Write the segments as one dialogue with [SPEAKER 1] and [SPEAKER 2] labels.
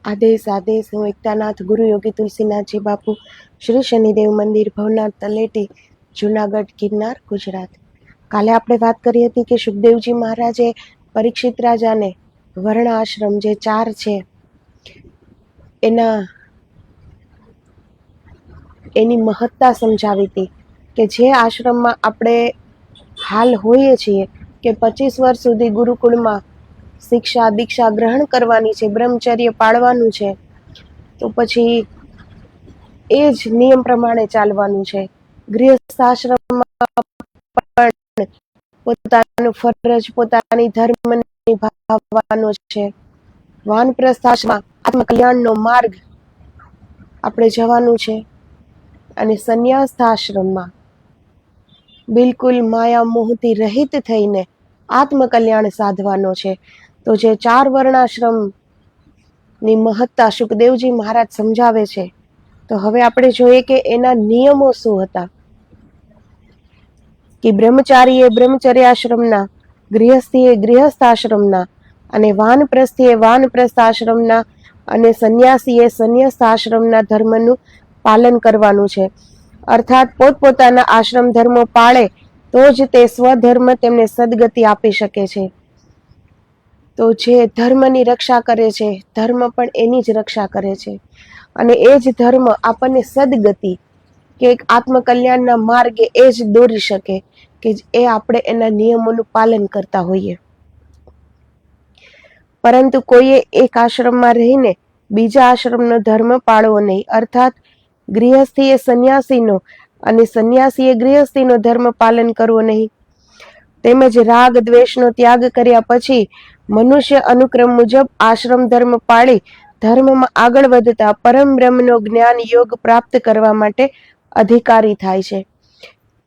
[SPEAKER 1] આદેશ આદેશ હું એકતાનાથ ગુરુ યોગી તુલસીનાથજી બાપુ, શ્રી શનિદેવ મંદિર, ભવનાથ તલેટી, જુનાગઢ, ગિરનાર, ગુજરાત. કાલે આપણે વાત કરી હતી કે સુખદેવજી મહારાજે પરીક્ષિત રાજાને વર્ણ આશ્રમ જે 4 છે એની મહત્તા સમજાવી હતી કે જે આશ્રમમાં આપણે હાલ હોઈએ છીએ કે 25 વર્ષ સુધી ગુરુકુળમાં શિક્ષા દીક્ષા ગ્રહણ કરવાની છે, બ્રહ્મચર્ય પાળવાનું છે, તો પછી એ જ નિયમ પ્રમાણે ચાલવાનું છે. ગૃહસ્થ આશ્રમમાં પણ પોતાનું ફરજ, પોતાની ધર્મ નિભાવવાનો છે. વાનપ્રસ્થ આશ્રમમાં આત્મકલ્યાણનો માર્ગ આપણે જવાનું છે. અને સંન્યાસ્થ આશ્રમમાં બિલકુલ માયા મોહથી રહિત થઈને આત્મકલ્યાણ સાધવાનો છે. તો જે 4 વર્ણાશ્રમની મહત્તા સુખદેવજી મહારાજ સમજાવે છે, તો હવે આપણે જોઈએ કે એના નિયમો શું હતા. કે બ્રહ્મચારી એ બ્રહ્મચર્યાશ્રમના, ગૃહસ્થી એ ગૃહસ્થ આશ્રમના, અને વાનપ્રસ્થી એ વાનપ્રસ્થ આશ્રમના, અને સંન્યાસી એ સંન્યાસ્થ આશ્રમના ધર્મનું પાલન કરવાનું છે. અર્થાત પોતપોતાના આશ્રમ ધર્મો પાળે તો જ તે સ્વધર્મ તેમને સદગતિ આપી શકે છે. તો જે ધર્મની રક્ષા કરે છે, ધર્મ પણ એની જ રક્ષા કરે છે. અને એ જ ધર્મ આપણને સદગતિ કે આત્મકલ્યાણના માર્ગે એ જ દોરી શકે કે એ આપણે એના નિયમોનું પાલન કરતા હોઈએ. પરંતુ કોઈએ એક આશ્રમમાં રહીને બીજા આશ્રમનો ધર્મ પાળવો નહીં. અર્થાત ગૃહસ્થી એ સંન્યાસીનો અને સંન્યાસી એ ગૃહસ્થીનો ધર્મ પાલન કરવો નહીં. તેમજ રાગ દ્વેષનો ત્યાગ કર્યા પછી મનુષ્ય અનુક્રમ મુજબ આશ્રમ ધર્મ પાળી ધર્મમાં આગળ વધતા પરમ બ્રહ્મનો જ્ઞાન યોગ પ્રાપ્ત કરવા માટે અધિકારી થાય છે.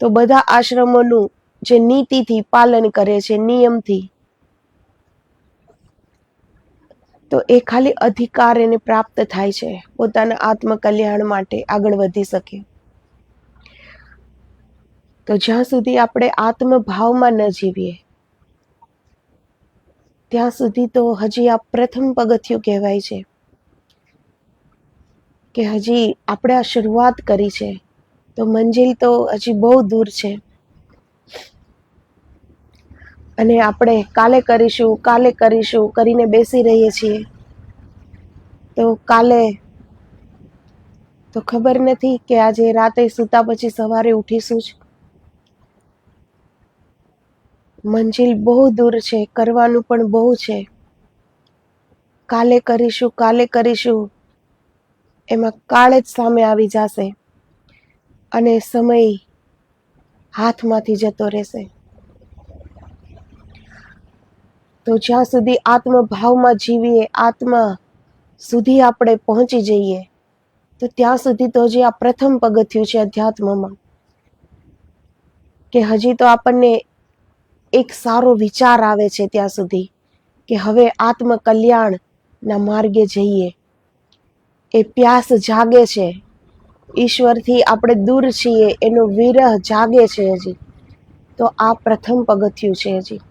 [SPEAKER 1] તો બધા આશ્રમોનું જે નીતિથી પાલન કરે છે, નિયમથી, તો એ ખાલી અધિકાર એને પ્રાપ્ત થાય છે પોતાના આત્મકલ્યાણ માટે આગળ વધી શકે. તો જ્યાં સુધી આપણે આત્મભાવમાં ન જીવીએ ત્યાં સુધી તો હજી આ પ્રથમ પગથિયું કહેવાય છે કે હજી આપણે આ શરૂઆત કરી છે, તો મંજિલ તો હજી બહુ દૂર છે. અને આપણે કાલે કરીશું કરીને બેસી રહીએ છીએ. તો કાલે તો ખબર નથી કે આજે રાતે સૂતા પછી સવારે ઉઠીશું જ. મંજિલ બહુ દૂર છે, કરવાનું પણ બહુ છે. કાલે કરીશું એમાં કાળ જ સામે આવી જશે અને સમય હાથમાંથી જતો રહેશે. તો જ્યાં સુધી આત્મભાવમાં જીવીએ, આત્મા સુધી આપણે પહોંચી જઈએ, તો ત્યાં સુધી તો હજી આ પ્રથમ પગથિયું છે અધ્યાત્મમાં. કે હજી તો આપણને એક સારો વિચાર આવે છે ત્યાં સુધી કે હવે આત્મકલ્યાણના માર્ગે જઈએ. એ પ્યાસ જાગે છે, ઈશ્વરથી આપણે દૂર છીએ એનો વિરહ જાગે છે હજી. તો આ પ્રથમ પગથિયું છે હજી.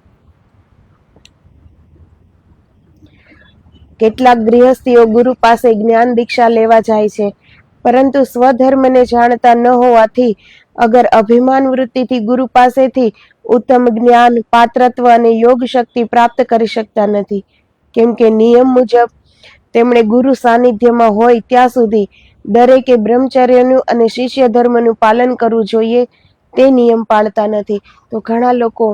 [SPEAKER 1] કેટલાક ગૃહસ્થીઓ ગુરુ પાસે જ્ઞાન દીક્ષા લેવા જાય છે, પરંતુ સ્વધર્મને જાણતા ન હોવાથી અગર અભિમાન વૃત્તિથી ગુરુ પાસેથી ઉત્તમ જ્ઞાન, પાત્રત્વ અને યોગ શક્તિ પ્રાપ્ત કરી શકતા નથી. કેમ કે નિયમ મુજબ તેમણે ગુરુ સાનિધ્યમાં હોય ત્યાં સુધી દરેકે બ્રહ્મચર્યનું અને શિષ્ય ધર્મનું પાલન કરવું જોઈએ, તે નિયમ પાળતા નથી. તો ઘણા લોકો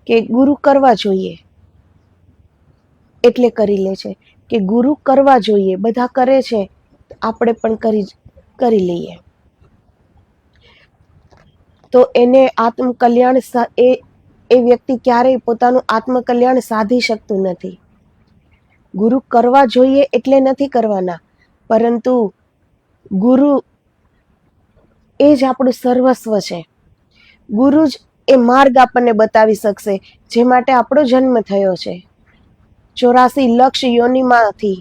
[SPEAKER 1] કે ગુરુ કરવા જોઈએ એટલે કરી લે છે કે ગુરુ કરવા જોઈએ, બધા કરે છે આપણે પણ કરી લઈએ. તો એને આત્મકલ્યાણ એ વ્યક્તિ ક્યારેય પોતાનું આત્મકલ્યાણ સાધી શકતું નથી. ગુરુ કરવા જોઈએ એટલે નથી કરવાના, પરંતુ ગુરુ એ જ આપણું સર્વસ્વ છે. ગુરુ જ એ માર્ગ આપણને બતાવી શકશે જે માટે આપણો જન્મ થયો છે. 84 લક્ષ યોનિમાંથી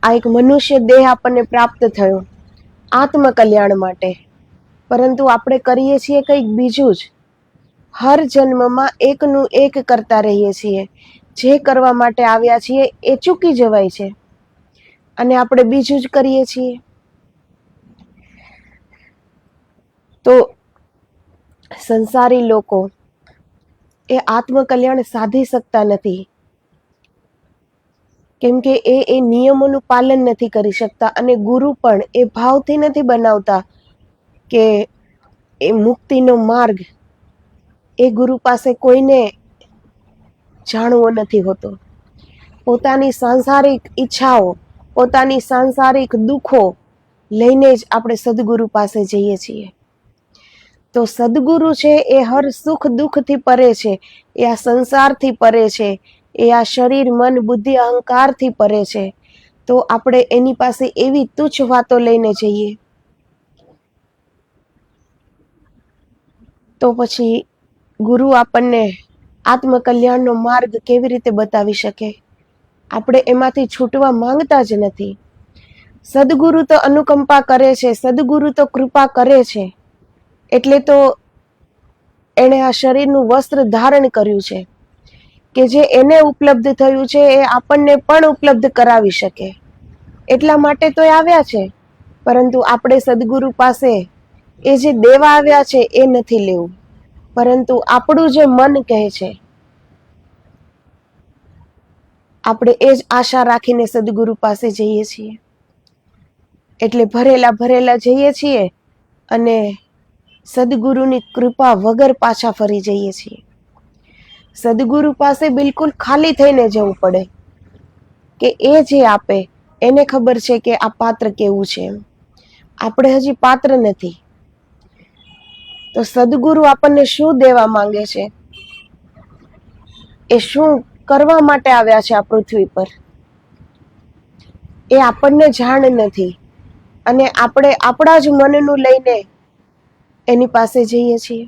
[SPEAKER 1] આ એક મનુષ્ય દેહ આપણને પ્રાપ્ત થયો આત્મકલ્યાણ માટે, પરંતુ આપણે કરીએ છીએ કંઈક બીજું જ. હર જન્મમાં એકનું એક કરતા રહીએ છીએ. જે કરવા માટે આવ્યા છીએ એ ચૂકી જવાય છે. અને આપણે બીજું જ કરીએ છીએ. તો સંસારી લોકો એ આત્મકલ્યાણ સાધી શકતા નથી, કેમ કે એ નિયમોનું પાલન નથી કરી શકતા. અને ગુરુ પણ એ ભાવથી નથી બનાવતા કે એ મુક્તિનો માર્ગ એ ગુરુ પાસે કોઈને જાણવો નથી હોતો. પોતાની સાંસારિક ઈચ્છાઓ, પોતાની સાંસારિક દુઃખો લઈને જ આપણે સદગુરુ પાસે જઈએ છીએ. તો સદગુરુ છે એ હર સુખ દુઃખથી પરે છે, એ આ સંસારથી પરે છે, એ આ શરીર મન બુદ્ધિ અહંકારથી પરે છે. તો આપણે એની પાસે એવી તુચ્છ વાતો લઈને જઈએ તો પછી ગુરુ આપણને આત્મકલ્યાણનો માર્ગ કેવી રીતે બતાવી શકે? આપણે એમાંથી છૂટવા માંગતા જ નથી. સદગુરુ તો અનુકંપા કરે છે, સદગુરુ તો કૃપા કરે છે, એટલે તો એણે આ શરીરનું વસ્ત્ર ધારણ કર્યું છે કે જે એને ઉપલબ્ધ થયું છે એ આપણને પણ ઉપલબ્ધ કરાવી શકે. એટલા માટે તો આવ્યા છે. પરંતુ આપણે સદગુરુ પાસે એ જે દેવા આવ્યા છે એ નથી લેવું, પરંતુ આપણું જે મન કહે છે આપણે એ જ આશા રાખીને સદગુરુ પાસે જઈએ છીએ. એટલે ભરેલા ભરેલા જઈએ છીએ અને સદગુરુની કૃપા વગર પાછા ફરી જઈએ છીએ. સદગુરુ પાસે બિલકુલ ખાલી થઈને જવું પડે કે એ જે આપે એને ખબર છે કે આ પાત્ર કેવું છે. આપણે હજી પાત્ર નથી. તો સદગુરુ આપણને શું દેવા માંગે છે, એ શું કરવા માટે આવ્યા છે આ પૃથ્વી પર, એ આપણને જાણ નથી. અને આપણે આપણા જ મનનું લઈને એની પાસે જઈએ છીએ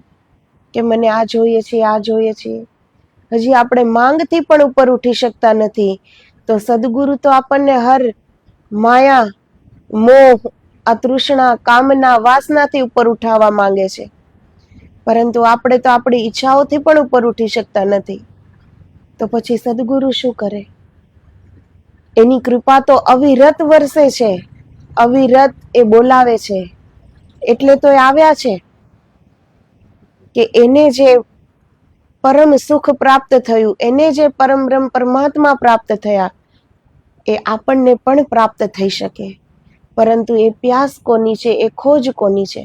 [SPEAKER 1] કે મને આ જોઈએ છે, આ જોઈએ છે. હજી આપણે માંગથી પણ ઉપર ઉઠી શકતા નથી. તો સદગુરુ તો આપણને હર માયા, મોહ, આ તૃષ્ણા, કામના, વાસનાથી ઉપર ઉઠાવવા માંગે છે. પરંતુ આપણે તો આપણી ઈચ્છાઓથી પણ ઉપર ઉઠી શકતા નથી. તો પછી સદગુરુ શું કરે? એની કૃપા તો અવિરત વરસે છે, અવિરત એ બોલાવે છે. એટલે તો એ આવ્યા છે કે એને જે પરમ સુખ પ્રાપ્ત થયું, એને જે પરમ બ્રહ્મ પરમાત્મા પ્રાપ્ત થયા, એ આપણને પણ પ્રાપ્ત થઈ શકે. પરંતુ એ પ્યાસ કોની છે, એ ખોજ કોની છે?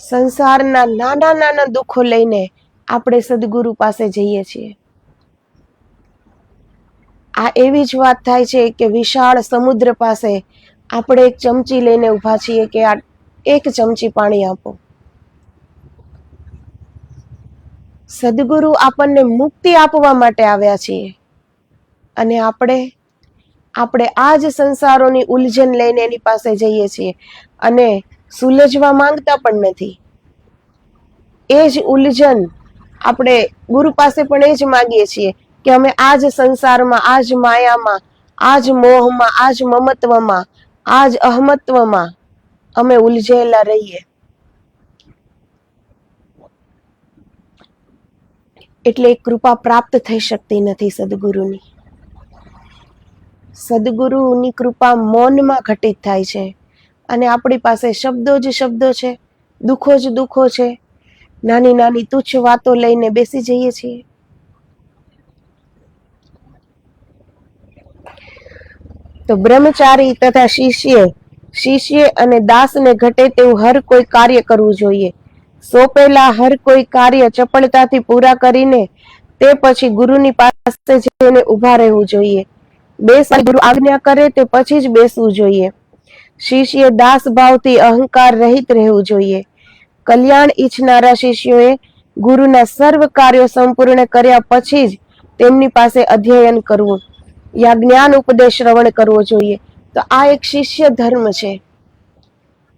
[SPEAKER 1] સંસારના નાના નાના દુઃખો લઈને આપણે સદગુરુ પાસે જઈએ છીએ. આ એવી જ વાત થાય છે કે વિશાળ સમુદ્ર પાસે આપણે એક ચમચી લઈને ઊભા છીએ કે આ એક ચમચી પાણી આપો. સદગુરુ આપણને મુક્તિ આપવા માટે આવ્યા છીએ અને આપણે આ જ સંસારોની ઉલઝન લઈને એની પાસે જઈએ છીએ અને સુલઝવા માંગતા પણ નથી. એ જ ઉલઝન આપણે ગુરુ પાસે પણ એ જ માંગીએ છીએ કે અમે આ જ સંસારમાં, આ જ માયામાં, આ જ મોહમાં, આ જ મમત્વમાં, આ જ અહમત્વમાં અમે ઉલઝેલા રહીએ. એટલે કૃપા પ્રાપ્ત થઈ શકતી નથી સદગુરુની. સદગુરુની કૃપા મૌનમાં ઘટિત થાય છે અને આપણી પાસે શબ્દો જ શબ્દો છે, દુઃખો જ દુઃખો છે. નાની નાની તુચ્છ વાતો લઈને બેસી જઈએ છીએ. તો બ્રહ્મચારી તથા શિષ્ય અને દાસને ઘટે તેવું હર કોઈ કાર્ય કરવું જોઈએ. સોંપેલા હર કોઈ કાર્ય ચપળતાથી પૂરા કરીને તે પછી ગુરુની પાસે જઈને ઊભા રહેવું જોઈએ. ગુરુ આજ્ઞા કરે તે પછી જ બેસવું જોઈએ. શિષ્ય દાસ ભાવથી અહંકાર રહિત રહેવું જોઈએ. કલ્યાણ ઈચ્છનારા શિષ્યોએ ગુરુના સર્વ કાર્યો સંપૂર્ણ કર્યા પછી જ તેમની પાસે અધ્યયન કરવું યા જ્ઞાન ઉપદેશ શ્રવણ કરવો જોઈએ. તો આ એક શિષ્ય ધર્મ છે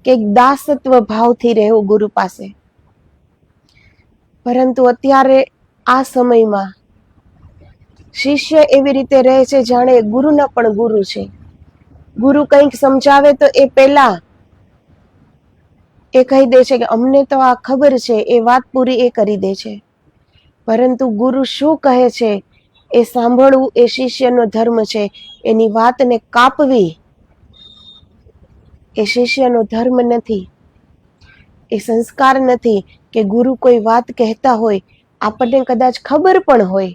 [SPEAKER 1] કે દાસત્વ ભાવથી રહેવું ગુરુ પાસે. પરંતુ અત્યારે આ સમયમાં શિષ્ય એવી રીતે રહે છે જાણે ગુરુના પણ ગુરુ છે. ગુરુ કંઈક સમજાવે તો એ પહેલા એ કહી દે છે કે અમને તો આ ખબર છે, એ વાત પૂરી એ કરી દે છે. પરંતુ ગુરુ શું કહે છે એ સાંભળવું એ શિષ્યનો ધર્મ છે. એની વાતને કાપવી એ શિષ્યનો ધર્મ નથી, એ સંસ્કાર નથી. કે ગુરુ કોઈ વાત કહેતા હોય, આપણને કદાચ ખબર પણ હોય,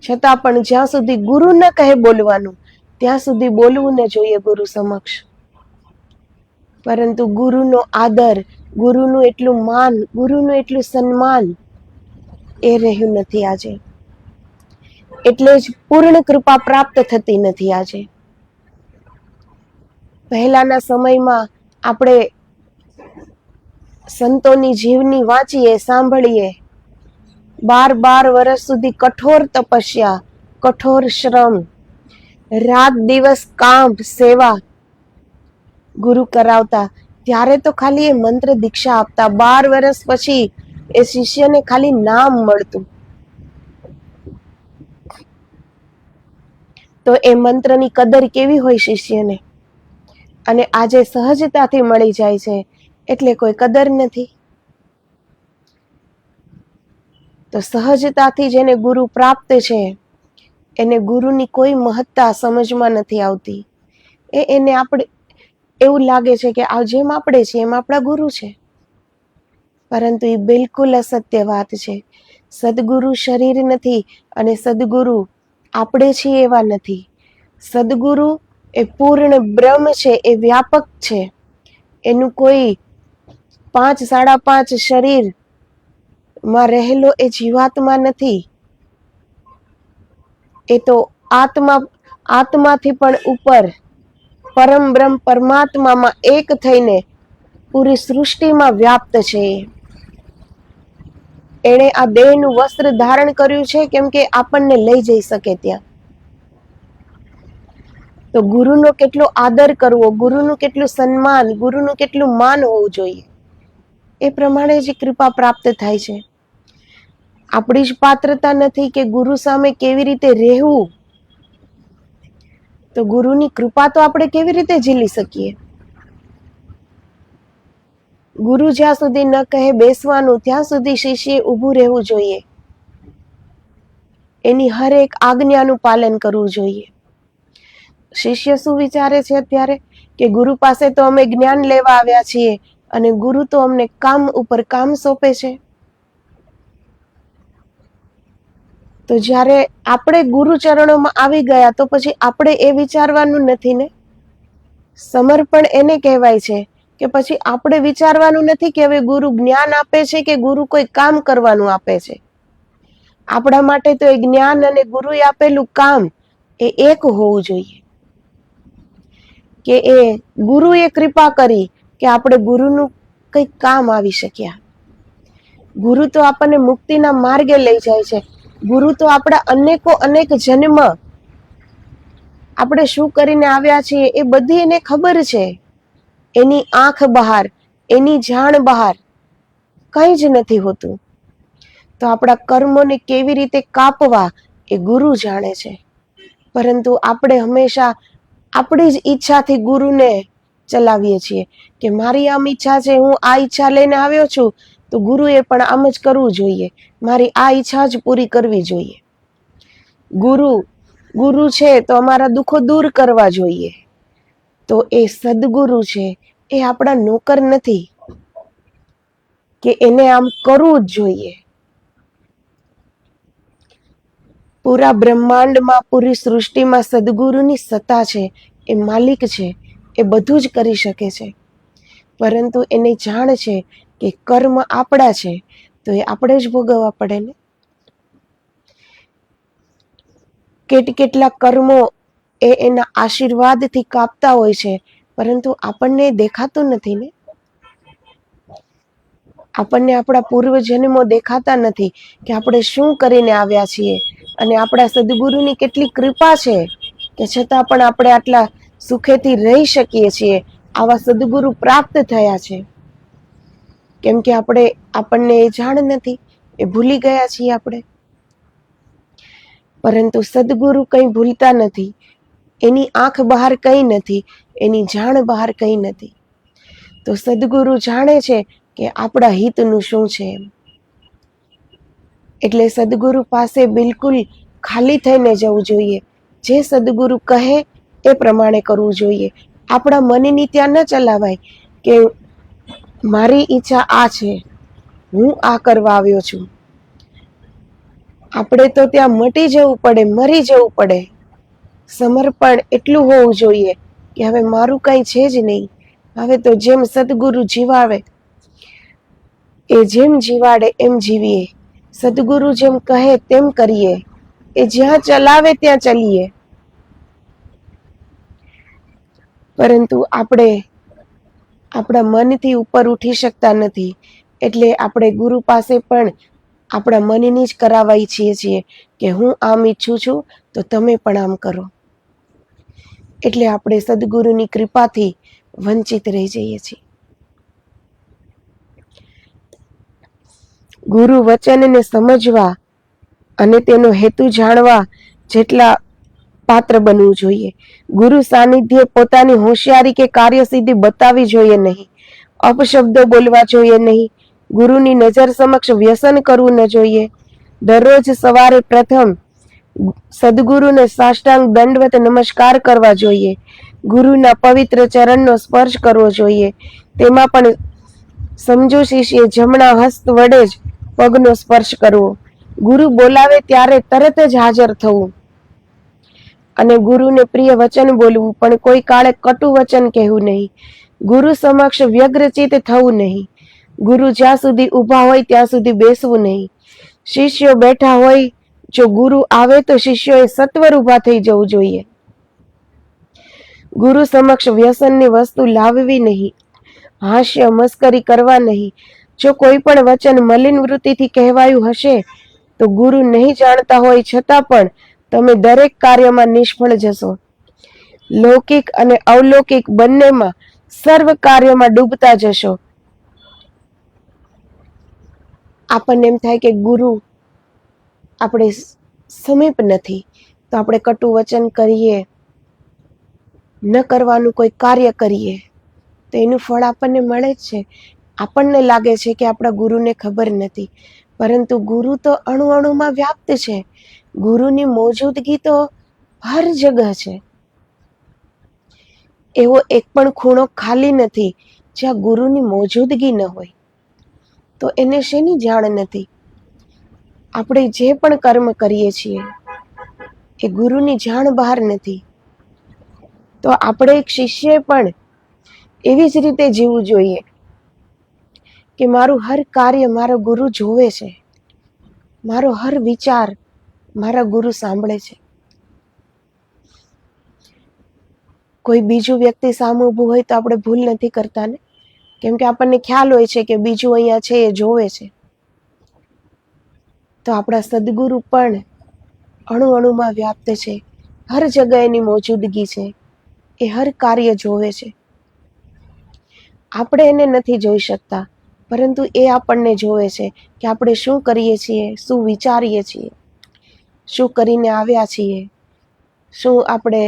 [SPEAKER 1] છતાં પણ જ્યાં સુધી ગુરુ ન કહે બોલવાનું, ત્યાં સુધી બોલવું ન જોઈએ ગુરુ સમક્ષ. પરંતુ ગુરુનો આદર, ગુરુનું એટલું માન, ગુરુનું એટલું સન્માન એ રહ્યું નથી આજે. એટલે જ પૂર્ણ કૃપા પ્રાપ્ત થતી નથી આજે. પહેલાના સમયમાં આપણે સંતોની જીવની વાંચીએ, સાંભળીએ, 12 વર્ષ સુધી કઠોર તપસ્યા, કઠોર શ્રમ, રાત દિવસ કામ, સેવા ગુરુ કરાવતા. ત્યારે તો ખાલી એ મંત્ર દીક્ષા આપતા. 12 વર્ષ પછી એ શિષ્યને ખાલી નામ મળતું. તો એ મંત્રની કદર કેવી હોય શિષ્યને? અને આજે સહજતાથી મળી જાય છે એટલે કોઈ કદર નથી. તો સહજતાથી જેને ગુરુ પ્રાપ્ત છે એને ગુરુની કોઈ મહત્તા સમજમાં નથી આવતી. એને આપણે એવું લાગે છે કે આ જેમ આપણે છીએ એમ આપણા ગુરુ છે, પરંતુ એ બિલકુલ અસત્ય વાત છે. સદગુરુ શરીર નથી અને સદગુરુ આપણે છીએ એવા નથી. સદગુરુ એ પૂર્ણ બ્રહ્મ છે, એ વ્યાપક છે. એનું કોઈ 5, 5.5 શરીર માં રહેલો એ જીવાત્મા નથી. એ તો આત્માથી પણ ઉપર પરમ બ્રહ્મ પરમાત્મામાં એક થઈને પૂરી સૃષ્ટિમાં વ્યાપ્ત છે. એણે આ દેહનું વસ્ત્ર ધારણ કર્યું છે કેમ કે આપણને લઈ જઈ શકે ત્યાં. તો ગુરુનો કેટલો આદર કરવો, ગુરુનું કેટલું સન્માન, ગુરુનું કેટલું માન હોવું જોઈએ, એ પ્રમાણે જ કૃપા પ્રાપ્ત થાય છે. આપણી જ પાત્રતા નથી કે ગુરુ સામે કેવી રીતે રહેવું, તો ગુરુની કૃપા તો આપણે કેવી રીતે ઝીલી શકીએ? ગુરુ જ્યાં સુધી ન કહે બેસવાનું, ત્યાં સુધી શિષ્યએ ઊભું રહેવું જોઈએ. એની હરેક આજ્ઞાનું પાલન કરવું જોઈએ. શિષ્ય શું વિચારે છે અત્યારે? કે ગુરુ પાસે તો અમે જ્ઞાન લેવા આવ્યા છીએ અને ગુરુ તો અમને કામ ઉપર કામ સોંપે છે. તો જ્યારે આપણે ગુરુ ચરણોમાં આવી ગયા તો પછી આપણે એ વિચારવાનું નથી ને. સમર્પણ એને કહેવાય છે કે પછી આપણે વિચારવાનું નથી કે હવે ગુરુ જ્ઞાન આપે છે કે ગુરુ કોઈ કામ કરવાનું આપે છે. આપણા માટે તો એ જ્ઞાન અને ગુરુએ આપેલું કામ એ એક હોવું જોઈએ. કે એ ગુરુએ કૃપા કરી કે આપણે ગુરુનું કંઈક કામ આવી શક્યા. ગુરુ તો આપણને મુક્તિના માર્ગે લઈ જાય છે. ગુરુ તો આપણા અનેક જન્મ આપણે શું કરીને આવ્યા છીએ એ બધી એને ખબર છે. એની આંખ બહાર, એની જાણ બહાર કંઈ જ નથી હોતું. તો આપણા કર્મોને કેવી રીતે કાપવા એ ગુરુ જાણે છે. પરંતુ આપણે હંમેશા આપણી જ ઈચ્છાથી ગુરુને ચલાવીએ છીએ કે મારી આમ ઈચ્છા છે, હું આ ઈચ્છા લઈને આવ્યો છું, તો ગુરુએ પણ આમ જ કરવું જોઈએ, મારી આ ઈચ્છા જ પૂરી કરવી જોઈએ. ગુરુ છે તો અમારા દુઃખો દૂર કરવા જોઈએ. તો એ સદગુરુ છે, એ આપણા નોકર નથી કે એને આમ કરવું જ જોઈએ. પૂરા બ્રહ્માંડમાં, પૂરી સૃષ્ટિમાં સદગુરુની સત્તા છે, એ માલિક છે, એ બધું જ કરી શકે છે. પરંતુ એને જાણ છે કે કર્મ આપણા છે તો એ આપણે જ ભોગવવા પડે ને. કેટલા કર્મો એ એના આશીર્વાદથી કાપતા હોય છે, પરંતુ આપણને દેખાતું નથી ને. આપણને આપણા પૂર્વજન્મો દેખાતા નથી કે આપણે શું કરીને આવ્યા છીએ અને આપણા સદગુરુની કેટલી કૃપા છે કે છતાં પણ આપણે આટલા સુખેથી રહી શકીએ છીએ. આવા સદગુરુ પ્રાપ્ત થયા છે કેમ કે આપણને એ જાણ નથી, એ ભૂલી ગયા છીએ આપણે. પરંતુ સદગુરુ કંઈ ભૂલતા નથી. એની આંખ બહાર કંઈ નથી, એની જાણ બહાર કંઈ નથી. તો સદગુરુ જાણે છે કે આપણા હિતનું શું છે. એટલે સદગુરુ પાસે બિલકુલ ખાલી થઈને જવું જોઈએ. જે સદગુરુ કહે એ પ્રમાણે કરવું જોઈએ. આપણા મનની ત્યાં ન ચલાવાય કે મારી ઈચ્છા આ છે, હું આ કરવા આવ્યો છું. આપણે તો ત્યાં મટી જવું પડે, મરી જવું પડે. સમર્પણ એટલું હોવું જોઈએ કે હવે મારું કઈ છે જ નહીં. હવે તો જેમ સદગુરુ જીવાવે, એ જેમ જીવાડે એમ જીવીએ. સદગુરુ જેમ કહે તેમ કરીએ. એ જ્યાં ચલાવે ત્યાં ચલીએ. પરંતુ આપણે આપણા મનથી ઉપર ઉઠી શકતા નથી. એટલે આપણે ગુરુ પાસે પણ આપણા મનની જ કરાવવા ઈચ્છીએ છીએ કે હું આમ ઈચ્છું છું તો તમે પણ આમ કરો. એટલે આપણે સદગુરુની કૃપાથી વંચિત રહી જઈએ છીએ. ગુરુ વચનને સમજવા અને તેનો હેતુ જાણવા જેટલા પાત્ર બનવું જોઈએ. ગુરુ સાનિધ્ય પોતાની હોશિયારી કે કાર્યસિદ્ધિ બતાવવી જોઈએ નહીં. અપશબ્દો બોલવા જોઈએ નહીં. ગુરુની નજર સમક્ષ વ્યસન કરવું ન જોઈએ. દરરોજ સવારે પ્રથમ સદગુરુને સાષ્ટાંગ દંડવત નમસ્કાર કરવા જોઈએ. ગુરુના પવિત્ર ચરણનો સ્પર્શ કરવો જોઈએ. તેમાં પણ સમજો શિષ્ય જમણા હસ્ત વડે જ પગનો સ્પર્શ કરવો. ગુરુ બોલાવે ત્યારે તરત જ હાજર થવું અને ગુરુને પ્રિય વચન બોલવું, પણ કોઈ કાળે કટુ વચન કહેવું નહીં. ગુરુ સમક્ષ વ્યગ્રચિત થવું નહીં. ગુરુ જ્યાં સુધી ઊભા હોય ત્યાં સુધી બેસવું નહીં. શિષ્યો બેઠા હોય, જો ગુરુ આવે તો શિષ્યોએ સત્વર ઊભા થઈ જવું જોઈએ. ગુરુ સમક્ષ વ્યસનની વસ્તુ લાવવી નહીં. હાસ્ય મસ્કરી કરવા નહીં. જો કોઈ પણ વચન મલિન વૃત્તિથી કહેવાયું હશે તો ગુરુ નહીં જાણતા હોય છતાં પણ તમે દરેક કાર્યમાં નિષ્ફળ જશો. લૌકિક અને અવલૌકિક બંનેમાં સર્વ કાર્યમાં ડૂબતા જશો. આપણને એમ થાય કે ગુરુ આપણે સમીપ નથી તો આપણે કટુ વચન કરીએ, ન કરવાનું કોઈ કાર્ય કરીએ તો એનું ફળ આપણને મળે જ છે. આપણને લાગે છે કે આપણા ગુરુને ખબર નથી, પરંતુ ગુરુ તો અણુ અણુમાં વ્યાપ્ત છે. ગુરુની મોજૂદગી તો હર જગ્યા છે. એવો એક પણ ખૂણો ખાલી નથી જ્યાં ગુરુની મોજૂદગી ન હોય. તો એને શેની જાણ નથી? આપણે જે પણ કર્મ કરીએ છીએ એ ગુરુની જાણ બહાર નથી. તો આપણે એક શિષ્ય પણ એવી જ રીતે જીવવું જોઈએ કે મારું હર કાર્ય મારો ગુરુ જોવે છે. મારો હર વિચાર મારા ગુરુ સાંભળે છે. કોઈ બીજું વ્યક્તિ સામે ઊભું હોય તો આપણે ભૂલ નથી કરતા ને, કેમ કે આપણને ખ્યાલ હોય છે કે બીજું અહીંયા છે એ જોવે છે. તો આપણા સદગુરુ પણ અણુ અણુમાં વ્યાપ્ત છે. હર જગ્યાએ એની મોજૂદગી છે. એ હર કાર્ય જોવે છે. આપણે એને નથી જોઈ શકતા, પરંતુ એ આપણને જોવે છે કે આપણે શું કરીએ છીએ, શું વિચારીએ છીએ, શું કરીને આવ્યા છીએ, શું આપણે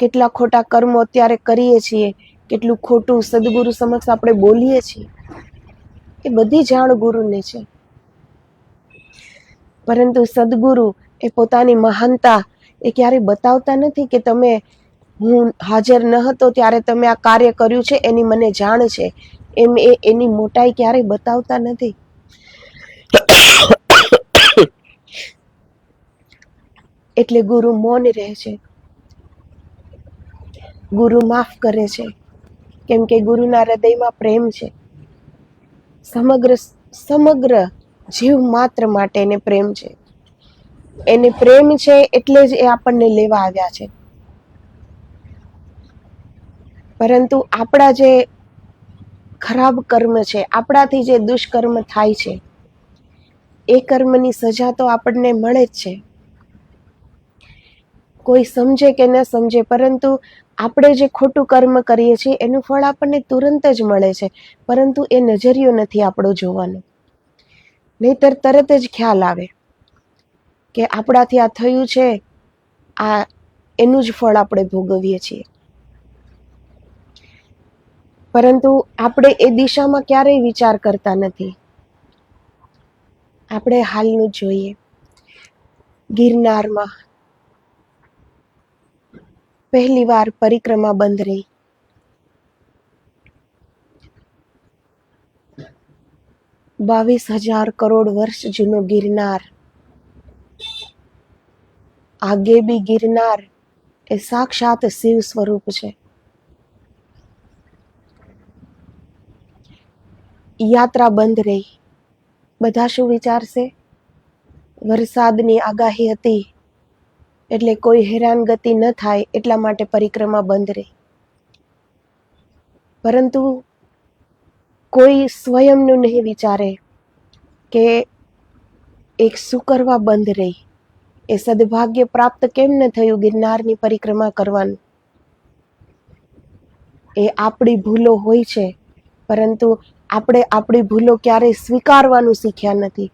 [SPEAKER 1] કેટલા ખોટા કર્મો અત્યારે કરીએ છીએ, કેટલું ખોટું સદગુરુ સમક્ષ આપણે બોલીએ છીએ. એ બધી જાણ ગુરુને છે. પરંતુ સદગુરુ એ પોતાની મહાનતા એ ક્યારેય બતાવતા નથી કે તમે, હું હાજર ન હતો ત્યારે તમે આ કાર્ય કર્યું છે એની મને જાણ છે, એમ એ એની મોટાઈ ક્યારેય બતાવતા નથી. એટલે ગુરુ મૌન રહે છે. ગુરુ માફ કરે છે, કેમ કે ગુરુના હૃદયમાં પ્રેમ છે. સમગ્ર જીવ માત્ર માટે એને પ્રેમ છે. એને પ્રેમ છે એટલે જ એ આપણને લેવા આવ્યા છે. પરંતુ આપણા જે ખરાબ કર્મ છે, આપણાથી જે દુષ્કર્મ થાય છે, એ કર્મની સજા તો આપણને મળે જ છે. કોઈ સમજે કે ન સમજે, પરંતુ આપણે જે ખોટું કર્મ કરીએ છીએ એનું ફળ આપણને તુરંત જ મળે છે. પરંતુ એ નજરિયો નથી આપણો જોવાનો. નહીતર તરત જ ખ્યાલ આવે કે આપણાથી આ થયું છે, આ એનું જ ફળ આપણે ભોગવીએ છીએ. પરંતુ આપણે એ દિશામાં ક્યારેય વિચાર કરતા નથી. આપણે હાલનું જોઈએ. ગિરનારમાં પહેલી વાર પરિક્રમા બંધ રહી. 22,000 કરોડ વર્ષ જૂનો ગિરનાર, આગે બી ગિરનાર એ સાક્ષાત શિવ સ્વરૂપ છે. યાત્રા બંધ રહી. બધા શું વિચારશે? વરસાદની આગાહી હતી એટલે કોઈ હેરાનગતિ ન થાય એટલા માટે પરિક્રમા બંધ રહી. પરંતુ કોઈ સ્વયંનું નહીં વિચારે કે એક શું કરવા બંધ રહી, એ સદભાગ્ય પ્રાપ્ત કેમ ન થયું ગિરનારની પરિક્રમા કરવાનું. એ આપણી ભૂલો હોય છે, પરંતુ આપણે આપણી ભૂલો ક્યારેય સ્વીકારવાનું શીખ્યા નથી.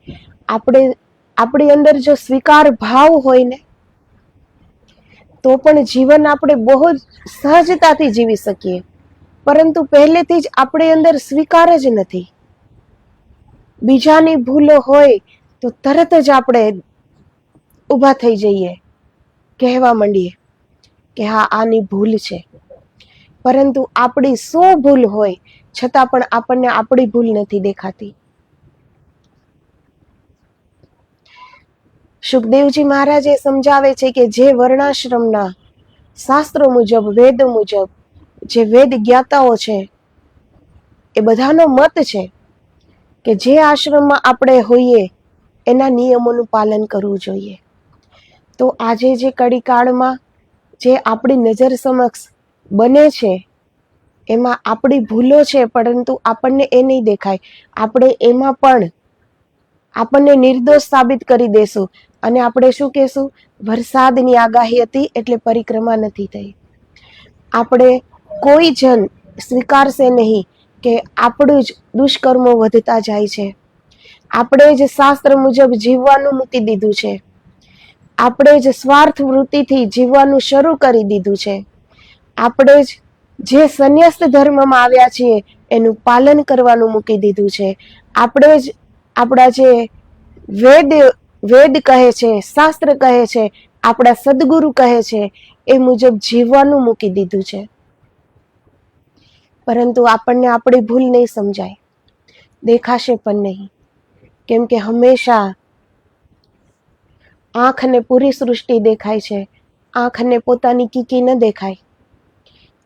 [SPEAKER 1] આપણી અંદર જો સ્વીકાર ભાવ હોય ને તો પણ જીવન આપણે બહુ જ સહજતાથી જીવી શકીએ, પરંતુ પહેલેથી જ આપણી અંદર સ્વીકાર જ નથી. બીજાની ભૂલો હોય તો તરત જ આપણે ઊભા થઈ જઈએ, કહેવા માંડીએ કે હા આની ભૂલ છે. પરંતુ આપણી 100 ભૂલ હોય છતાં પણ આપણને આપણી ભૂલ નથી દેખાતી. સુખદેવજી મહારાજ સમજાવે છે કે જે વર્ણાશ્રમના શાસ્ત્રો મુજબ, વેદ મુજબ, જે વેદ જ્ઞાતાઓ છે એ બધાનો મત છે કે જે આશ્રમમાં આપણે હોઈએ એના નિયમોનું પાલન કરવું જોઈએ. તો આજે જે કળીકાળમાં જે આપણી નજર સમક્ષ બને છે એમાં આપણી ભૂલો છે, પરંતુ આપણને એ નહીં દેખાય. આપણે એમાં પણ આપણને નિર્દોષ સાબિત કરી દેશું અને આપણે શું કહેશું? વરસાદની આગાહી હતી એટલે પરિક્રમા નથી થઈ. આપણે કોઈ જન સ્વીકારશે નહીં કે આપણું જ દુષ્કર્મો વધતા જાય છે. આપણે જ શાસ્ત્ર મુજબ જીવવાનું મૂકી દીધું છે. આપણે જ સ્વાર્થ વૃત્તિથી જીવવાનું શરૂ કરી દીધું છે. આપણે જ જે સંન્યસ્ત ધર્મમાં આવ્યા છીએ એનું પાલન કરવાનું મૂકી દીધું છે. આપણે જ આપણા જે વેદ કહે છે, શાસ્ત્ર કહે છે, આપણા સદગુરુ કહે છે એ મુજબ જીવવાનું મૂકી દીધું છે. પરંતુ આપણને આપણી ભૂલ નહીં સમજાય, દેખાશે પણ નહીં. કેમ કે હંમેશા આંખને પૂરી સૃષ્ટિ દેખાય છે, આંખને પોતાની કીકી ન દેખાય.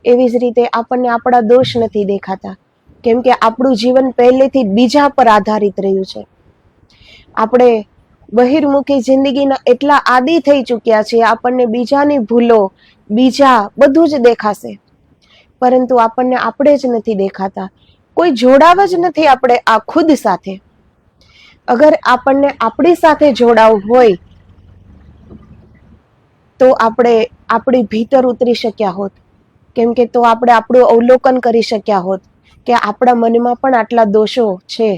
[SPEAKER 1] એવી જ રીતે આપણને આપણા દોષ નથી દેખાતા, કેમ કે આપણું જીવન પહેલેથી બીજા પર આધારિત રહ્યું છે. આપણે બહિર્મુખી જિંદગીના એટલા આદી થઈ ચૂક્યા છે, આપણને બીજાની ભૂલો, બીજા બધું જ દેખાશે, પરંતુ આપણને આપણે જ નથી દેખાતા. કોઈ જોડાવ જ નથી આપણે આ ખુદ સાથે. અગર આપણને આપણી સાથે જોડાવું હોય તો આપણે આપણી ભીતર ઉતરી શક્યા હોત. કેમ કે તો આપણે આપણું અવલોકન કરી શક્યા હોત કે આપણા મનમાં પણ આટલા દોષો છે,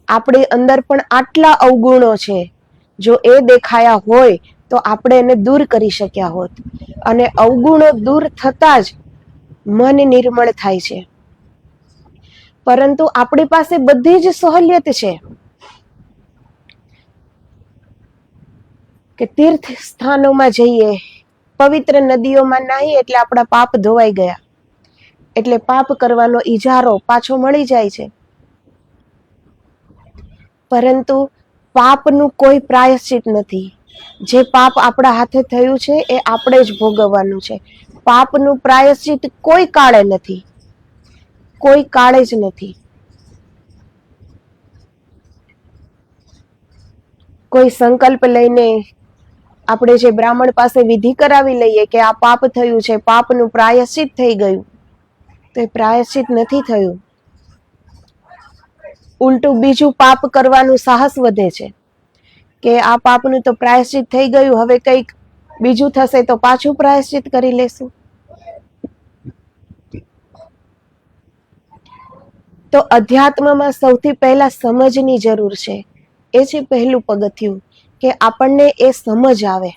[SPEAKER 1] આપણી અંદર પણ આટલા અવગુણો છે. જો એ દેખાયા હોય તો આપણે એને દૂર કરી શક્યા હોત. અને અવગુણો દૂર થતા જ મન નિર્મળ થાય છે. પરંતુ આપણી પાસે બધી જ સહુલિયત છે કે તીર્થ સ્થાનોમાં જઈએ, પવિત્ર નદીઓમાં નાહીએ એટલે આપણા પાપ ધોવાઈ ગયા, એટલે પાપ કરવાનો ઈજારો પાછો મળી જાય છે. પરંતુ પાપનું કોઈ પ્રાયશ્ચિત નથી. જે પાપ આપણા હાથે થયું છે એ આપણે જ ભોગવવાનું છે. પાપનું પ્રાયશ્ચિત કોઈ કાળે નથી, કોઈ કાળે જ નથી. કોઈ સંકલ્પ લઈને આપણે જે બ્રાહ્મણ પાસે વિધિ કરાવી લઈએ કે આ પાપ થયું છે, પાપનું પ્રાયશ્ચિત થઈ ગયું, તો એ પ્રાયશ્ચિત નથી થયું. ઉલટું બીજું પાપ કરવાનું સાહસ વધે છે કે આ પાપનું તો પ્રાયશ્ચિત થઈ ગયું, હવે કંઈક બીજું થશે તો પાછું પ્રાયશ્ચિત કરી લેશું. તો અધ્યાત્મમાં સૌથી પહેલા સમજની જરૂર છે. એ છે પહેલું પગથિયું, કે આપણને એ સમજ આવે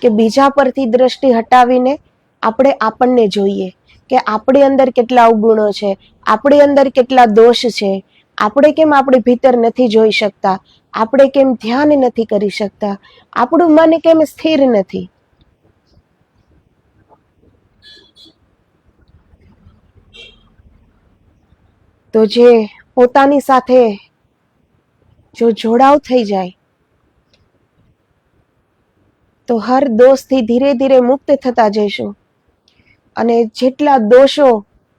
[SPEAKER 1] કે બીજા પરથી દ્રષ્ટિ હટાવીને આપણે આપણને જોઈએ કે આપણી અંદર કેટલા અવગુણો છે, આપણી અંદર કેટલા દોષ છે. આપણે કેમ આપણી ભીતર નથી જોઈ શકતા, આપણે કેમ ધ્યાન નથી કરી શકતા? આપણું મન કેમ સ્થિર નથી? તો જે પોતાની સાથે જો જોડાવ થઈ જાય તો હર દોષથી ધીરે ધીરે મુક્ત થતા જઈશું, અને જેટલા દોષો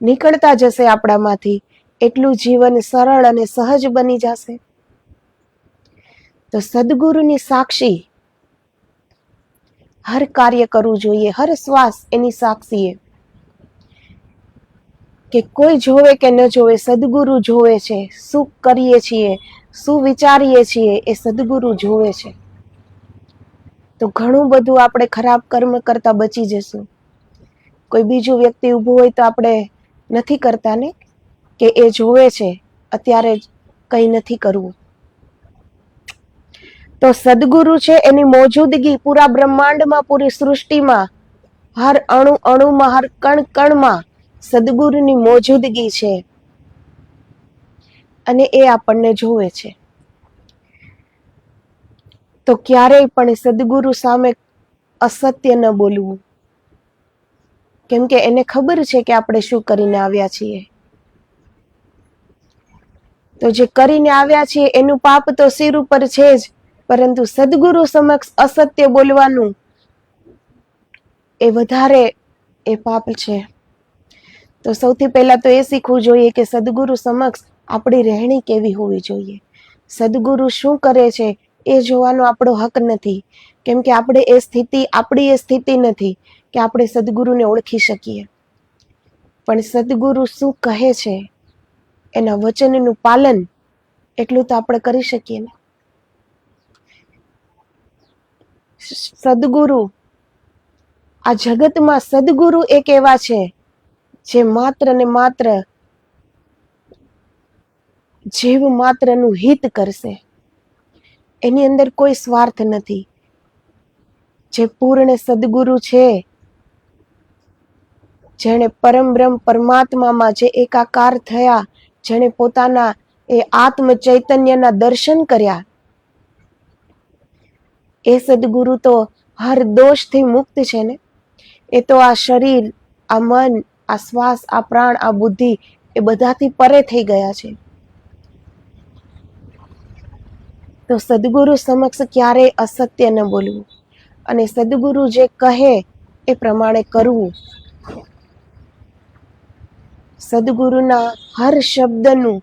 [SPEAKER 1] નીકળતા જશે આપણામાંથી એટલું જીવન સરળ અને સહજ બની જશે. તો સદગુરુની સાક્ષી હર કાર્ય કરવું જોઈએ, હર શ્વાસ એની સાક્ષીએ, કે કોઈ જોવે કે ન જોવે, સદગુરુ જોવે છે. શું કરીએ છીએ, શું વિચારીએ છીએ, એ સદગુરુ જોવે છે. તો ઘણું બધું આપણે ખરાબ કર્મ કરતા બચી જશું. કોઈ બીજું વ્યક્તિ ઊભું હોય તો આપણે નથી કરતા ને, કે એ જોવે છે, અત્યારે કંઈ નથી કરવું. તો સદગુરુ છે એની મોજૂદગી પૂરા બ્રહ્માંડમાં, પૂરી સૃષ્ટિમાં, હર અણુ અણુમાં, હર કણ કણમાં સદગુરુની મોજૂદગી છે, અને એ આપણને જોવે છે. તો ક્યારેય પણ સદગુરુ સામે અસત્ય ન બોલવું, કેમ કે એને ખબર છે કે આપણે શું કરીને આવ્યા છીએ. તો જે કરીને આવ્યા છીએ એનું પાપ તો સિર ઉપર છે જ, પરંતુ સદગુરુ સમક્ષ અસત્ય બોલવાનું એ વધારે એ પાપ છે. તો સૌથી પહેલા તો એ શીખવું જોઈએ કે સદગુરુ સમક્ષ આપણી રહેણી કેવી હોવી જોઈએ. સદગુરુ શું કરે છે એ જોવાનો આપણો હક નથી, કેમ કે આપણી એ સ્થિતિ નથી કે આપણે સદગુરુને ઓળખી શકીએ. પણ સદગુરુ શું કહે છે, એના વચનનું પાલન એટલું તો આપણે કરી શકીએ ને. સદગુરુ, આ જગતમાં સદગુરુ એક એવા છે જે માત્ર ને માત્ર જીવ માત્રનું હિત કરશે. એની અંદર કોઈ સ્વાર્થ નથી. જે પૂર્ણ સદગુરુ છે, જેણે પરમ બ્રહ્મ પરમાત્મામાં જે એકાકાર થયા, જેણે પોતાના એ આત્મ ચૈતન્યના દર્શન કર્યા, એ સદગુરુ તો હર દોષથી મુક્ત છે ને. એ તો આ શરીર, આ મન, આ શ્વાસ, આ પ્રાણ, આ બુદ્ધિ એ બધાથી પરે થઈ ગયા છે. તો સદગુરુ સમક્ષ ક્યારેય અસત્ય ન બોલવું, અને સદગુરુ જે કહે એ પ્રમાણે કરવું. સદગુરુના હર શબ્દનું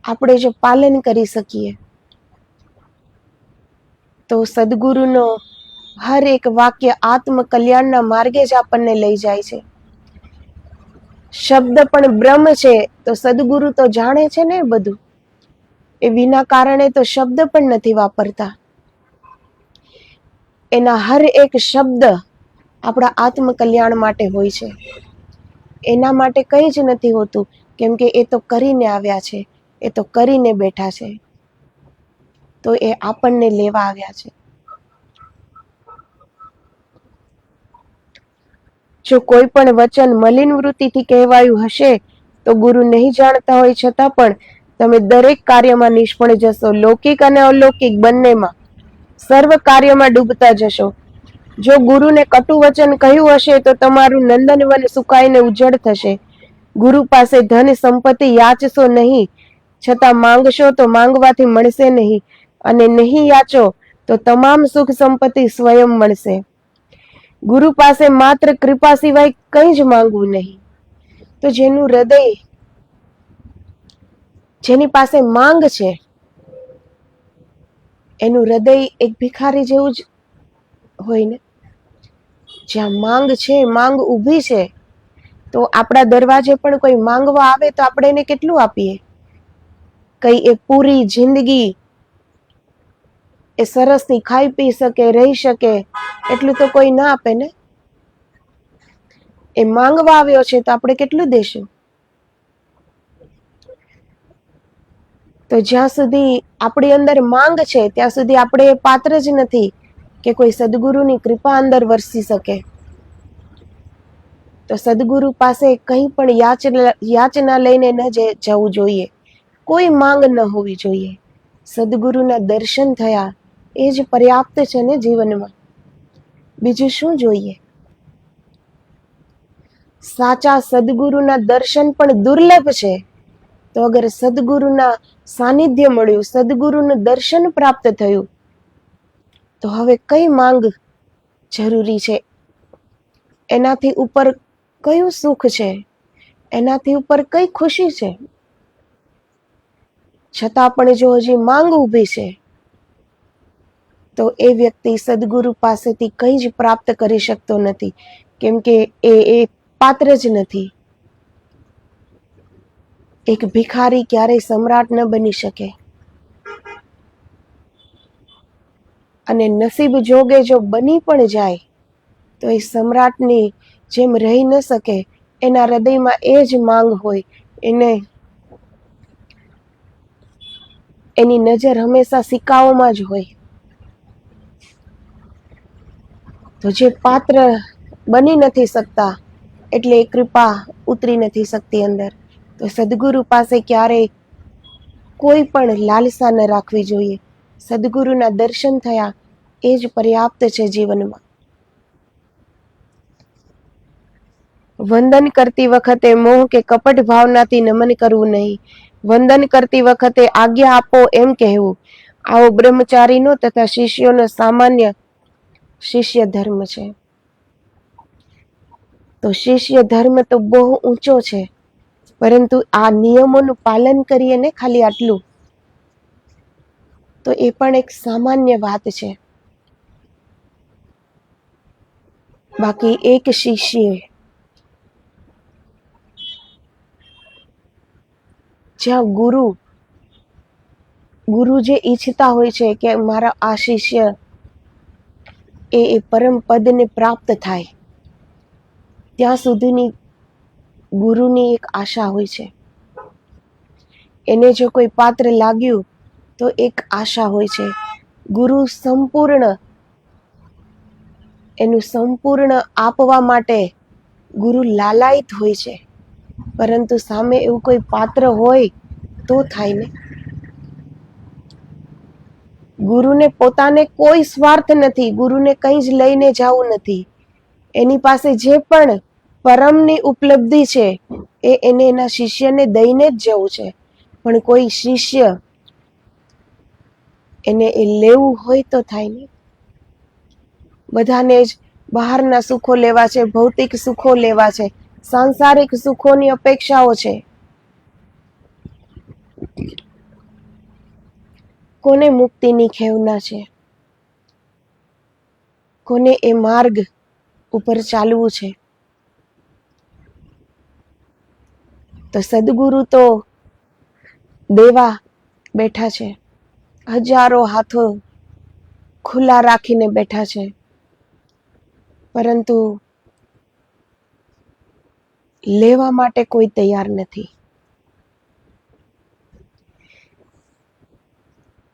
[SPEAKER 1] આપણે જો પાલન કરી શકીએ તો સદગુરુનો હર એક વાક્ય આત્મકલ્યાણના માર્ગે જ આપણને લઈ જાય છે. શબ્દ પણ બ્રહ્મ છે, તો સદગુરુ તો જાણે છે ને બધું. એ વિના કારણે તો શબ્દ પણ નથી વાપરતા. એના હર એક શબ્દ આપણા આત્મકલ્યાણ માટે હોય છે. એના માટે કંઈ જ નથી હોતું, કેમ કે એ તો કરીને આવ્યા છે, એ તો કરીને બેઠા છે, તો એ આપણને લેવા આવ્યા છે. જો કોઈ પણ વચન મલિન વૃત્તિથી કહેવાયું હશે તો ગુરુ નહીં જાણતા હોય છતાં પણ તમે દરેક કાર્યમાં નિષ્ફળ જશો, લૌકિક અને અલૌકિક બંનેમાં. સર્વ કાર્યમાં ડૂબતા જશો. જો ગુરુને કટુ વચન કહ્યું હશે તો તમારું નંદનવન સુકાઈને ઉજ્જડ થશે. ગુરુ પાસે ધન સંપત્તિ યાચશો નહીં, છતાં માંગશો તો માંગવાથી મળશે નહીં, અને નહીં યાચો તો તમામ સુખ સંપત્તિ સ્વયં મળશે. ગુરુ પાસે માત્ર કૃપા સિવાય કંઈ જ માંગવું નહીં. તો જેની પાસે માંગ છે, એનું હૃદય એક ભિખારી જેવું જ હોય ને. જ્યાં માંગ છે, માંગ ઊભી છે, તો આપણા દરવાજે પણ કોઈ માંગવા આવે તો આપણે એને કેટલું આપીએ? કઈ એ પૂરી જિંદગી એ સરસથી ખાઈ પી શકે, રહી શકે એટલું તો કોઈ ના આપે ને. એ માંગવા આવ્યો છે તો આપણે કેટલું દેશું? તો જ્યાં સુધી આપણી અંદર માંગ છે ત્યાં સુધી આપણે પાત્ર જ નથી કે કોઈ સદગુરુની કૃપા અંદર વરસી શકે. તો સદગુરુ પાસે કંઈ પણ યાચના લઈને ન જવું જોઈએ. કોઈ માંગ ન હોવી જોઈએ. સદગુરુના દર્શન થયા એ જ પર્યાપ્ત છે ને જીવનમાં. બીજું શું જોઈએ? સાચા સદગુરુના દર્શન પણ દુર્લભ છે. તો અગર સદગુરુના સાનિધ્ય મળ્યું, સદગુરુનું દર્શન પ્રાપ્ત થયું, તો હવે કઈ માંગ જરૂરી છે? એનાથી ઉપર કયું સુખ છે? એનાથી ઉપર કઈ ખુશી છે? છતાં પણ જો હજી માંગ ઊભી છે, તો એ વ્યક્તિ સદગુરુ પાસેથી કંઈ જ પ્રાપ્ત કરી શકતો નથી, કેમ કે એ પાત્ર જ નથી. એક ભિખારી ક્યારેય સમ્રાટ ન બની શકે, અને નસીબ જોગે જો બની પણ જાય તો એ સમ્રાટની જેમ રહી ન શકે. એના હૃદયમાં એ જ માંગ હોય, એની નજર હંમેશા સિક્કાઓમાં જ હોય. તો જે પાત્ર બની નથી શકતા, એટલે એ કૃપા ઉતરી નથી શકતી અંદર. તો સદગુરુ પાસે ક્યારેય કોઈ પણ લાલસા ન રાખવી જોઈએ. સદગુરુના દર્શન થયા એ જ પર્યાપ્ત છે જીવનમાં. વંદન કરતી વખતે મોહ કે કપટ ભાવનાથી નમન કરવું નહીં. વંદન કરતી વખતે આજ્ઞા આપો એમ કહેવું. આવો બ્રહ્મચારીનો તથા શિષ્યોનો સામાન્ય શિષ્ય ધર્મ છે. તો શિષ્ય ધર્મ તો બહુ ઊંચો છે, પરંતુ આ નિયમોનું પાલન કરીએ ને ખાલી આટલું, તો એ પણ એક સામાન્ય વાત છે. બાકી એક શિષ્ય જ્યાં ગુરુ જે ઈચ્છતા હોય છે કે મારા આ શિષ્ય એ પરમ પદને પ્રાપ્ત થાય, ત્યાં સુધીની ગુરુની એક આશા હોય છે. એને જો કોઈ પાત્ર લાગ્યું તો એક આશા હોય છે. ગુરુ એનું સંપૂર્ણ આપવા માટે ગુરુ લાલાયિત હોય છે, પરંતુ સામે એવું કોઈ પાત્ર હોય તો થાય ને. ગુરુને પોતાને કોઈ સ્વાર્થ નથી, ગુરુને કંઈ જ લઈને જવું નથી. એની પાસે જે પણ પરમની ઉપલબ્ધિ છે એને એના શિષ્યને દઈને જ જવું છે. પણ કોઈ શિષ્ય એને એ લેવું હોય તો થાય ને. બધાને જ બહારના સુખો લેવા છે, ભૌતિક સુખો લેવા છે, સાંસારિક સુખોની અપેક્ષાઓ છે. કોને મુક્તિની ખેવના છે? કોને એ માર્ગ ઉપર ચાલવું છે? તો સદગુરુ તો દેવા બેઠા છે, હજારો હાથો ખુલ્લા રાખીને બેઠા છે, પરંતુ લેવા માટે કોઈ તૈયાર નથી.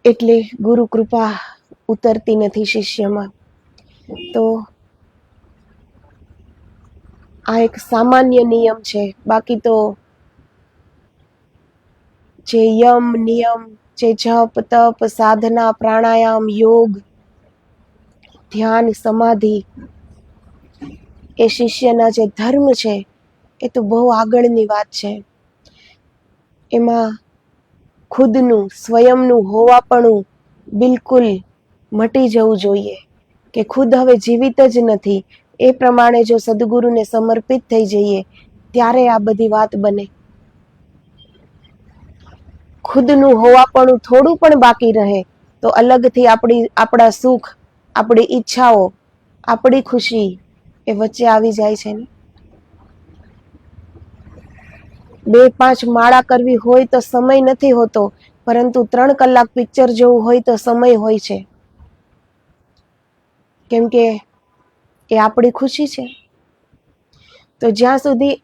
[SPEAKER 1] એટલે ગુરુ કૃપા ઉતરતી નથી શિષ્યમાં. તો આ એક સામાન્ય નિયમ છે. બાકી તો જે યમ નિયમ, જે જપ તપ સાધના પ્રાણાયામ યોગ ધ્યાન સમાધિ, એ શિષ્યના જે ધર્મ છે એ તો બહુ આગળની વાત છે. એમાં ખુદનું સ્વયંનું હોવાપણું બિલકુલ મટી જવું જોઈએ, કે ખુદ હવે જીવિત જ નથી. એ પ્રમાણે જો સદગુરુને સમર્પિત થઈ જઈએ ત્યારે આ બધી વાત બને. ખુદનું હોવાપણું થોડું પણ બાકી રહે તો અલગથી આપણા સુખ, આપણી ઈચ્છાઓ, આપણી ખુશી એ વચ્ચે આવી જાય છે ને. 2-5 માળા કરવી હોય તો સમય નથી હોતો, પરંતુ 3 કલાક પિક્ચર જોવું હોય તો સમય હોય છે, કેમ કે એ આપણી ખુશી છે. તો જ્યાં સુધી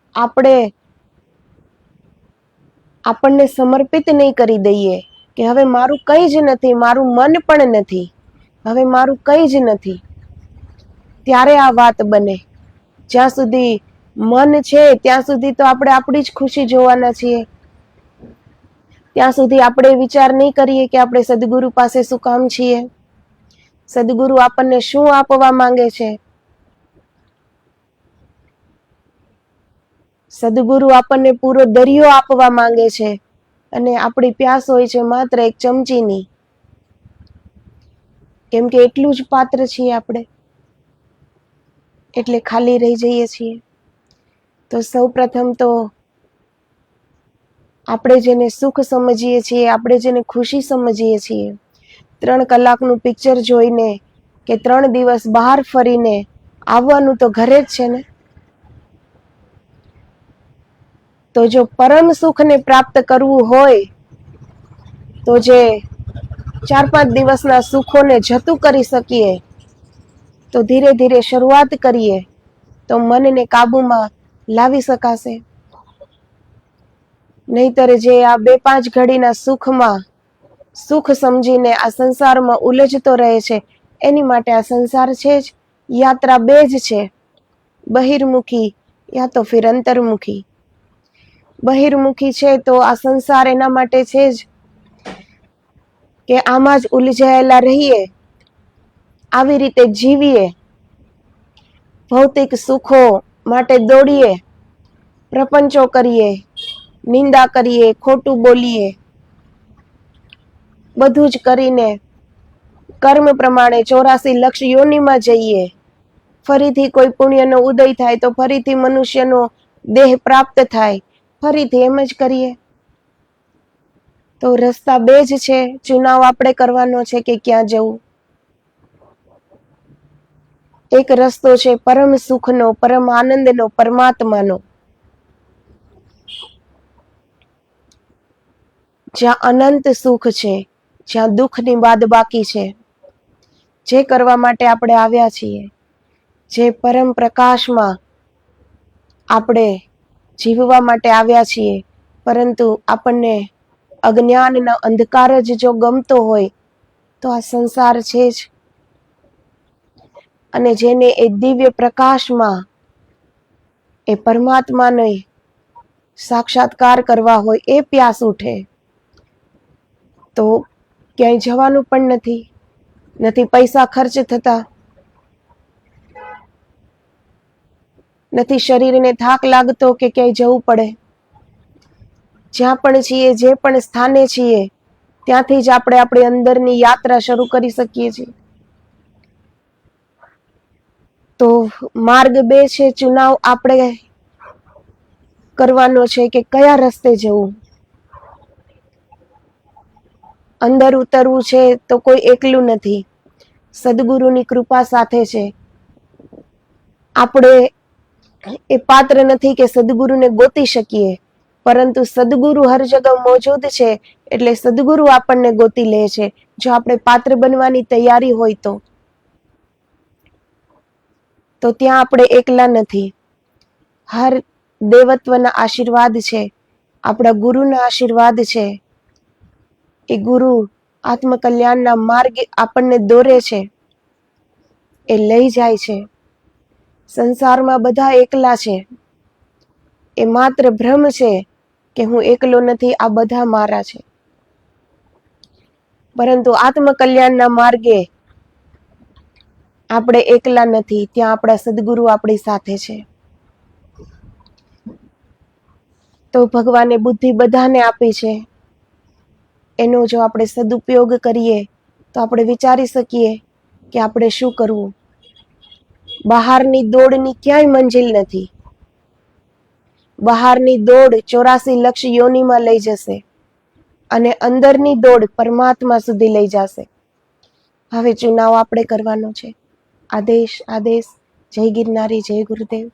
[SPEAKER 1] આપણને સમર્પિત નહીં કરી દઈએ કે હવે મારું કંઈ જ નથી, મારું મન પણ નથી, હવે મારું કંઈ જ નથી, ત્યારે આ વાત બને. જ્યાં સુધી મન છે ત્યાં સુધી તો આપણે આપણી જ ખુશી જોવાના છીએ. ત્યાં સુધી આપણે વિચાર નહીં કરીએ કે આપણે સદગુરુ પાસે શું કામ છીએ, સદગુરુ આપણને શું આપવા માંગે છે. સદગુરુ આપણને પૂરો દરિયો આપવા માંગે છે અને આપણી પ્યાસ હોય છે માત્ર એક ચમચીની, કેમ કે એટલું જ પાત્ર છીએ આપણે, એટલે ખાલી રહી જઈએ છીએ. તો સૌ પ્રથમ તો આપણે જેને સુખ સમજીએ છીએ, આપણે જેને ખુશી સમજીએ છીએ, 3 કલાકનું પિક્ચર જોઈને કે 3 દિવસ બહાર ફરીને આવવાનું તો ઘરે જ છે ને. તો જો પરમ સુખને પ્રાપ્ત કરવું હોય તો જે 4-5 દિવસના સુખોને જતું કરી શકીએ તો ધીરે ધીરે શરૂઆત કરીએ તો મનને કાબુમાં લાવી શકાશે. નહીતર જે આ 2-5 ઘડીના સુખમાં સુખ સમજીને આ સંસારમાં ઉલઝતો રહે છે, એની માટે આ સંસાર છે જ, યાત્રા 2 જ છે, બહિર્મુખી યા તો ફિર અંતર્મુખી. બહિર્મુખી છે તો આ સંસાર એના માટે છે જ કે આમાં જ ઉલઝાયેલા રહીએ, આવી રીતે જીવીએ, ભૌતિક સુખો માટે દોડીએ, પ્રપંચો કરીએ, નિંદા કરીએ, ખોટું બોલીએ, બધું જ કરીને કર્મ પ્રમાણે 84 લક્ષ યોનિમાં જઈએ. ફરીથી કોઈ પુણ્યનો ઉદય થાય તો ફરીથી મનુષ્યનો દેહ પ્રાપ્ત થાય, ફરીથી એમ જ કરીએ. તો રસ્તા 2 જ છે, ચુનાવ આપણે કરવાનો છે કે ક્યાં જવું. એક રસ્તો છે પરમ સુખનો, પરમ આનંદનો, પરમાત્માનો, જ્યાં અનંત સુખ છે, જ્યાં દુઃખની બાદબાકી છે. જે કરવા માટે આપણે આવ્યા છીએ, જે પરમ પ્રકાશમાં આપણે જીવવા માટે આવ્યા છીએ, પરંતુ આપણને અજ્ઞાનના અંધકાર જ જો ગમતો હોય તો આ સંસાર છે જ. અને જેને એ દિવ્ય પ્રકાશમાં એ પરમાત્માને સાક્ષાત્કાર કરવા હોય, એ પ્યાસ ઉઠે તો ક્યાંય જવાનું પણ નથી પૈસા ખર્ચ થતા, નથી શરીરને થાક લાગતો કે ક્યાંય જવું પડે. જ્યાં પણ છીએ, જે પણ સ્થાને છીએ, ત્યાંથી જ આપણે આપણી અંદરની યાત્રા શરૂ કરી શકીએ છીએ. તો માર્ગ 2 છે, ચુનાવ આપણે કરવાનો છે કે કયા રસ્તે જવું. અંદર ઉતરવું છે તો કોઈ એકલું નથી, સદગુરુની કૃપા સાથે છે. આપણે એ પાત્ર નથી કે સદગુરુને ગોતી શકીએ, પરંતુ સદગુરુ હર જગ્યા મોજૂદ છે, એટલે સદગુરુ આપણને ગોતી લે છે, જો આપણે પાત્ર બનવાની તૈયારી હોય તો ત્યાં આપણે એકલા નથી. હર દેવત્વના આશીર્વાદ છે, આપણા ગુરુના આશીર્વાદ છે. એ ગુરુ આત્મકલ્યાણના માર્ગે આપણને દોરે છે, એ લઈ જાય છે. સંસારમાં બધા એકલા છે, એ માત્ર ભ્રમ છે કે હું એકલો નથી, આ બધા મારા છે. પરંતુ આત્મકલ્યાણના માર્ગે આપણે એકલા નથી, ત્યાં આપણા સદગુરુ આપણી સાથે છે. તો ભગવાને બુદ્ધિ બધાને આપી છે, એનો જો આપણે સદુપયોગ કરીએ તો આપણે વિચારી શકીએ કે આપણે શું કરવું. બહારની દોડની ક્યાંય મંજિલ નથી. બહારની દોડ 84 લક્ષ યોનિમાં લઈ જશે અને અંદરની દોડ પરમાત્મા સુધી લઈ જશે. હવે ચુનાવ આપણે કરવાનો છે. આદેશ. જય ગિરનારી, જય ગુરુદેવ.